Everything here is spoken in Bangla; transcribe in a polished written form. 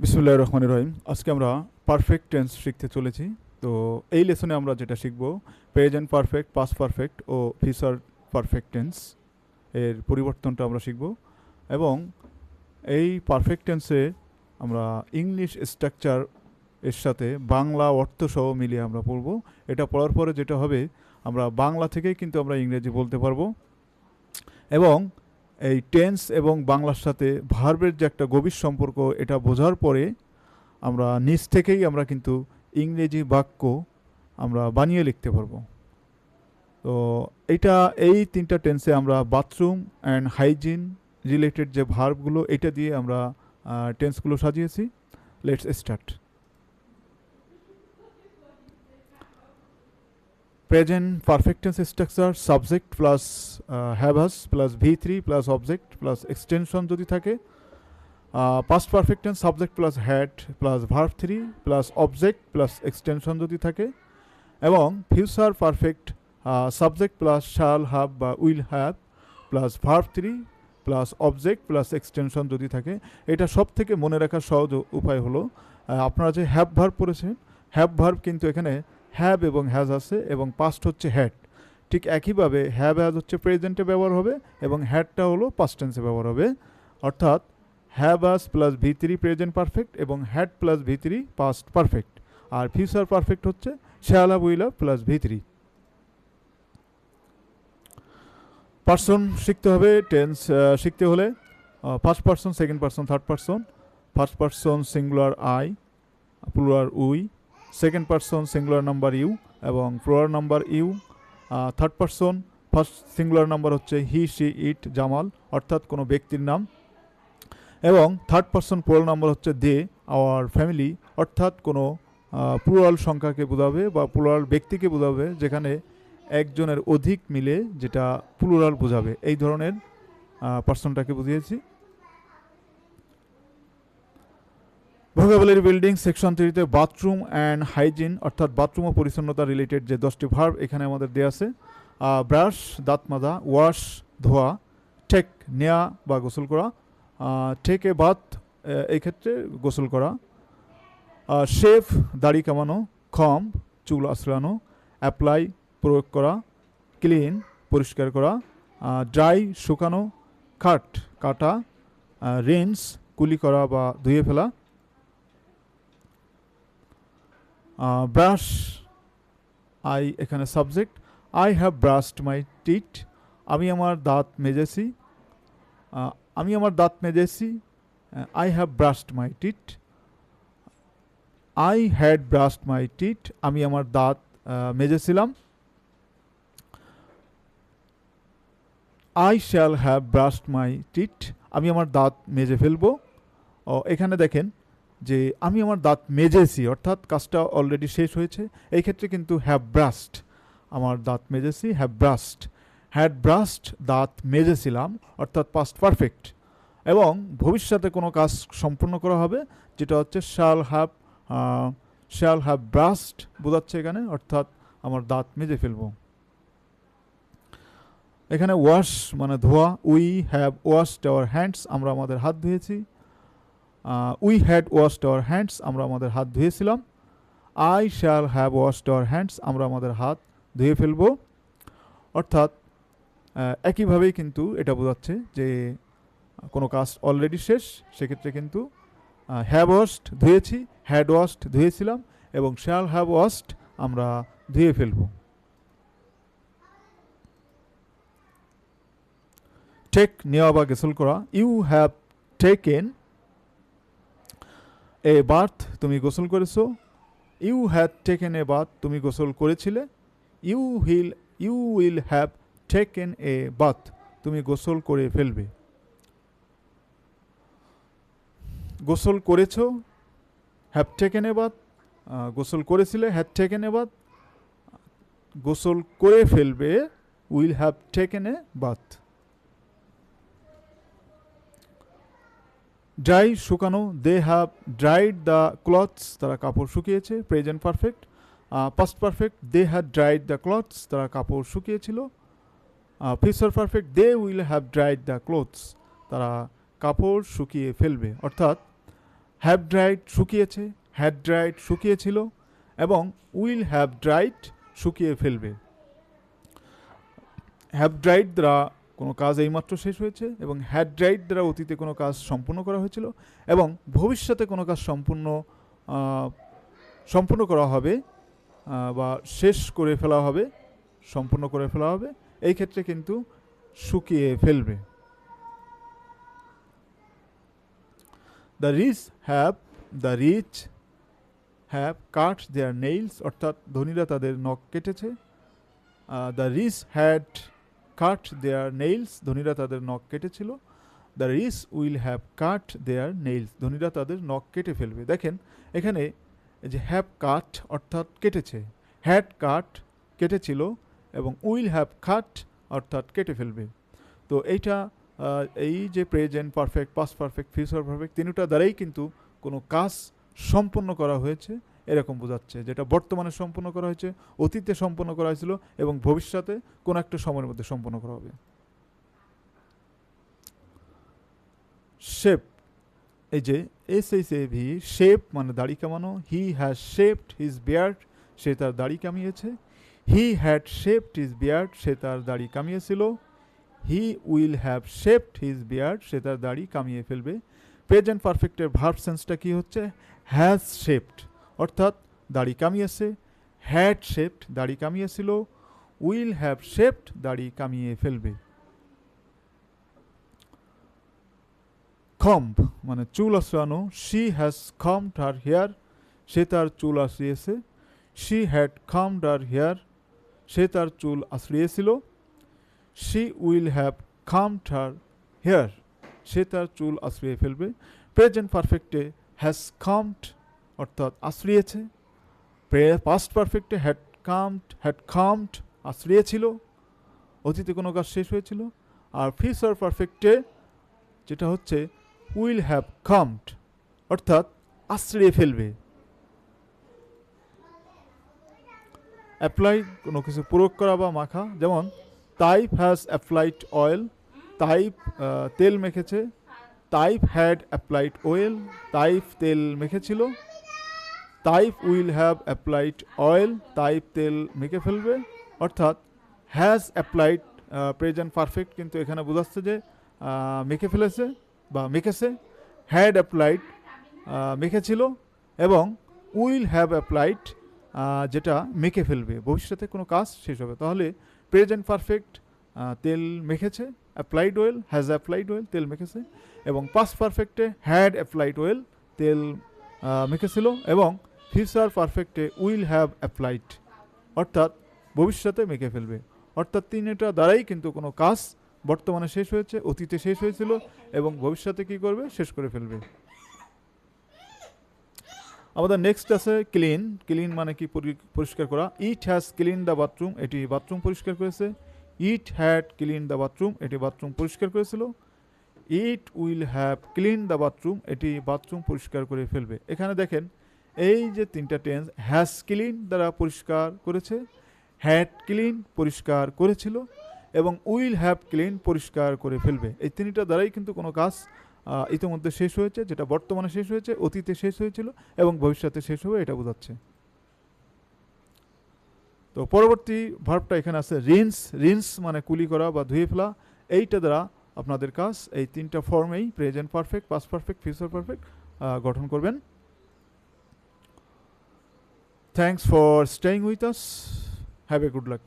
বিসমিল্লাহির রহমানির রহিম। আজকে আমরা পারফেক্ট টেন্স শিখতে চলেছি। তো এই লেসনে আমরা যেটা শিখব প্রেজেন্ট পারফেক্ট, পাস্ট পারফেক্ট ও ফিউচার পারফেক্ট টেন্স এর পরিবর্তনটা আমরা শিখব। এবং এই পারফেক্ট টেন্সে আমরা ইংলিশ স্ট্রাকচার এর সাথে বাংলা অর্থ সহ মিলিয়ে আমরা পড়ব। এটা পড়ার পরে যেটা হবে, আমরা বাংলা থেকেই কিন্তু আমরা ইংরেজি বলতে পারবো। এবং এই টেন্স এবং বাংলার সাথে ভার্বের যে একটা গভীর সম্পর্ক, এটা বোঝার পরে আমরা নিজ থেকেই আমরা কিন্তু ইংরেজি বাক্য আমরা বানিয়ে লিখতে পারবো। তো এই তিনটা টেন্সে আমরা বাথরুম অ্যান্ড হাইজিন রিলেটেড যে ভার্বগুলো, এটা দিয়ে আমরা টেন্সগুলো সাজিয়েছি। Let's start. Present perfect tense structure subject plus have has plus V3 plus object plus extension যদি থাকে। Past perfect tense subject plus had plus verb 3 plus object plus extension যদি থাকে। এবং future perfect subject plus shall have বা will have plus verb 3 plus object plus extension যদি থাকে। এটা সব থেকে মনে রাখার সহজ উপায় হলো, আপনারা যে হ্যাভ ভার্ব পড়েছেন, হ্যাভ ভার্ব কিন্তু এখানে হ্যাভ এবং হ্যাজ আছে এবং পাস্ট হচ্ছে হ্যাড। ঠিক একইভাবে হ্যাভ হ্যাজ হচ্ছে প্রেজেন্টে ব্যবহার হবে এবং হ্যাডটা হলো পাস্ট টেন্সে ব্যবহার হবে। অর্থাৎ have has plus V3 present perfect এবং had plus V3 past perfect. আর ফিউচার পারফেক্ট হচ্ছে shall have will have plus V3। Person শিখতে হবে। টেন্স শিখতে হলে first person, second person, third person. First person singular I, plural we. Second person singular number you এবং plural number you. Third person first singular number হচ্ছে হি, শি, ইট, জামাল, অর্থাৎ কোনো ব্যক্তির নাম। এবং থার্ড পার্সন প্লুরাল নাম্বার হচ্ছে দে, আওয়ার ফ্যামিলি, অর্থাৎ কোনো প্লুরাল সংখ্যাকে বোঝাবে বা প্লুরাল ব্যক্তিকে বোঝাবে, যেখানে একজনের অধিক মিলে যেটা প্লুরাল বোঝাবে, এই ধরনের পার্সনটাকে বুঝিয়েছি। ভোকাবুলারি বিল্ডিং সেকশন 3তে বাথরুম অ্যান্ড হাইজিন অর্থাৎ বাথরুম ও পরিচ্ছন্নতা রিলেটেড যে 10টি ভার্ব এখানে আমাদের দেওয়া আছে। ব্রাশ দাঁত মাজা, ওয়াশ ধোয়া, টেক নেয়া বা গোসল করা, টেক এ বাথ এই ক্ষেত্রে গোসল করা, শেভ দাড়ি কামানো, কম চুল আঁচড়ানো, অ্যাপ্লাই প্রয়োগ করা, ক্লিন পরিষ্কার করা, ড্রাই শুকানো, কাট কাটা, রিন্স কুলি করা বা ধুয়ে ফেলা। ব্রাশ আই এখানে সাবজেক্ট। I have brushed my teeth, আমি আমার দাঁত মেজেছি। আমি আমার দাঁত মেজেছি, I have brushed my teeth. I had brushed my teeth, আমি আমার দাঁত মেজেছিলাম। I shall have brushed my teeth, আমি আমার দাঁত মেজে ফেলবো। এখানে দেখেন যে আমি আমার দাঁত মেজেছি, অর্থাৎ কাজটা অলরেডি শেষ হয়েছে। এই ক্ষেত্রে কিন্তু হ্যাভ ব্রাশড, আমার দাঁত মেজেছি, হ্যাভ ব্রাশড। হ্যাড ব্রাশড দাঁত মেজেছিলাম, অর্থাৎ পাস্ট পারফেক্ট। এবং ভবিষ্যতে কোনো কাজ সম্পূর্ণ করা হবে, যেটা হচ্ছে শ্যাল হ্যাভ ব্রাশড বোঝাচ্ছে এখানে, অর্থাৎ আমার দাঁত মেজে ফেলবো। এখানে ওয়াশ মানে ধোয়া। We have washed our hands, আমরা আমাদের হাত ধুয়েছি। We had washed our hands, আমরা আমাদের হাত ধুয়েছিলাম। I shall have washed our hands, আমরা আমাদের হাত ধুয়ে ফেলব। অর্থাৎ একইভাবেই কিন্তু এটা বোঝাচ্ছে যে কোনো কাজ অলরেডি শেষ, সেক্ষেত্রে কিন্তু হ্যাভ ওয়াশড ধুয়েছি, হ্যাড ওয়াশড ধুয়েছিলাম এবং শ্যাল হ্যাভ ওয়াশড আমরা ধুয়ে ফেলব। টেক নেওয়া বা গোসল করা। You have taken a bath, তুমি গোসল করেছো। You had taken a bath, তুমি গোসল করেছিলে। You will have taken a bath, তুমি গোসল করে ফেলবে। গোসল করেছো, হ্যাভ টেকেন এ বাথ। গোসল করেছিলে, হ্যাড টেকেন এ বাথ। গোসল করে ফেলবে, will have taken a bath. Dry শুকানো, they have dried the clothes, তারা কাপড় শুকিয়েছে, present perfect. Past perfect, they had dried the clothes, তারা কাপড় শুকিয়েছিল। Future perfect, they will have dried the clothes, তারা কাপড় শুকিয়ে ফেলবে। অর্থাৎ হ্যাভ ড্রাইড শুকিয়েছে, হ্যাড ড্রাইড শুকিয়েছিল, এবং উইল হ্যাভ ড্রাইড শুকিয়ে ফেলবে। হ্যাভ ড্রাইড দ্বারা কোনো কাজ এইমাত্র শেষ হয়েছে, এবং হ্যাড ড্রাইড দ্বারা অতীতে কোনো কাজ সম্পূর্ণ করা হয়েছিল, এবং ভবিষ্যতে কোনো কাজ সম্পূর্ণ করা হবে বা শেষ করে ফেলা হবে, সম্পূর্ণ করে ফেলা হবে, এই ক্ষেত্রে কিন্তু শুকিয়ে ফেলবে। The rich have cut their nails, অর্থাৎ ধনীরা তাদের নখ কেটেছে। The rich had cut their nails, ধনীরা তাদের নখ কেটেছিল। The rich will have cut their nails, ধনীরা তাদের নখ কেটে ফেলবে। দেখেন এখানে যে হ্যাভ কাট অর্থাৎ কেটেছে, হ্যাড কাট কেটেছিল, এবং উইল হ্যাভ কাট অর্থাৎ কেটে ফেলবে। তো এইটা এই যে present perfect, past perfect, future perfect, তিনটা দ্বারাই কিন্তু কোনো কাজ সম্পন্ন করা হয়েছে এরকম বোঝাচ্ছে, যেটা বর্তমানে সম্পন্ন করা হয়েছে, অতীতে সম্পন্ন করা হয়েছিল, এবং ভবিষ্যতে কোনো একটা সময়ের মধ্যে সম্পন্ন করা হবে। শেপ, এই যে SHAV, শেপ মানে দাড়ি কামানো। He has shaved his beard, সে তার দাড়ি কামিয়েছে। He had shaved his beard, সে তার দাড়ি কামিয়েছিল। He will have shaved his beard, সে তার দাড়ি কামিয়ে ফেলবে। প্রেজেন্ট পারফেক্টের ভার্ব সেন্সটা কি হচ্ছে? হ্যাজ শেপড অর্থাৎ দাড়ি কামিয়েছে, হ্যাড শেপড দাড়ি কামিয়েছিল, উইল হ্যাভ শেপড দাড়ি কামিয়ে ফেলবে। কম্ব মানে চুল আঁচড়ানো। She has combed her hair, সে তার চুল আঁচড়িয়েছে। She had combed her hair, সে তার চুল আঁচড়িয়েছিল। She will have combed her hair, সে তার চুল আঁচড়িয়ে ফেলবে। প্রেজেন্ট পারফেক্টে হ্যাজ কম্বড অর্থাৎ আঁচড়িয়েছে। পাস্ট পারফেক্টে হ্যাড কম্বড আঁচড়িয়েছিল, অতীতে কোনো কাজ শেষ হয়েছিল। আর ফিউচার পারফেক্টে যেটা হচ্ছে উইল হ্যাভ কম্বড অর্থাৎ আশ্রয়ে ফেলবে। অ্যাপ্লাই কোনো কিছু প্রয়োগ করা বা মাখা, যেমন Taif has applied oil, Taif তেল মেখেছে। Taif had applied oil, Taif তেল মেখেছিল। Taif will have applied oil, Taif তেল মেখে ফেলবে। অর্থাৎ হ্যাজ অ্যাপ্লাইড প্রেজেন্ট পারফেক্ট কিন্তু এখানে বোঝাচ্ছে যে মেখে ফেলেছে বা মেখেছে। হ্যাড অ্যাপ্লাইড মেখেছিল, এবং উইল হ্যাভ অ্যাপ্লাইড যেটা মেখে ফেলবে, ভবিষ্যতে কোনো কাজ শেষ হবে। তাহলে প্রেজেন্ট পারফেক্ট তেল মেখেছে, applied oil, has applied oil তেল মেখেছে, এবং পাস্ট পারফেক্টে হ্যাড অ্যাপ্লাইড অয়েল তেল মেখেছিল, এবং ফিউচার পারফেক্টে উইল হ্যাভ অ্যাপ্লাইড অর্থাৎ ভবিষ্যতে মেখে ফেলবে। অর্থাৎ তিনটা দ্বারাই কিন্তু কোনো কাজ বর্তমানে শেষ হয়েছে, অতীতে শেষ হয়েছিল, এবং ভবিষ্যতে কি করবে? শেষ করে ফেলবে। আমাদের নেক্সট আছে ক্লিন। ক্লিন মানে কি? পরিষ্কার করা। It has clean the bathroom, এটি বাথরুম পরিষ্কার করেছে। It had clean the bathroom, এটি বাথরুম পরিষ্কার করেছিল। It will have clean the bathroom, এটি বাথরুম পরিষ্কার করে ফেলবে। এখানে দেখেন এই যে তিনটা টেন্স, হ্যাজ ক্লিন দ্বারা পরিষ্কার করেছে, হ্যাড ক্লিন পরিষ্কার করেছিল, এবং উইল হ্যাভ ক্লিন পরিষ্কার করে ফেলবে। এই তিনটা দ্বারাই কিন্তু কোনো কাজ ইতিমধ্যে শেষ হয়েছে, যেটা বর্তমানে শেষ হয়েছে, অতীতে শেষ হয়েছিল, এবং ভবিষ্যতে শেষ হবে, এটা বোঝাচ্ছে। তো পরবর্তী ভার্বটা এখানে আছে রিন্স। রিন্স মানে কুলি করা বা ধুয়ে ফেলা। এইটা দ্বারা আপনাদের কাজ এই তিনটা ফর্মেই present perfect, past perfect, future perfect গঠন করবেন। Thanks for staying with us. Have a good lakh.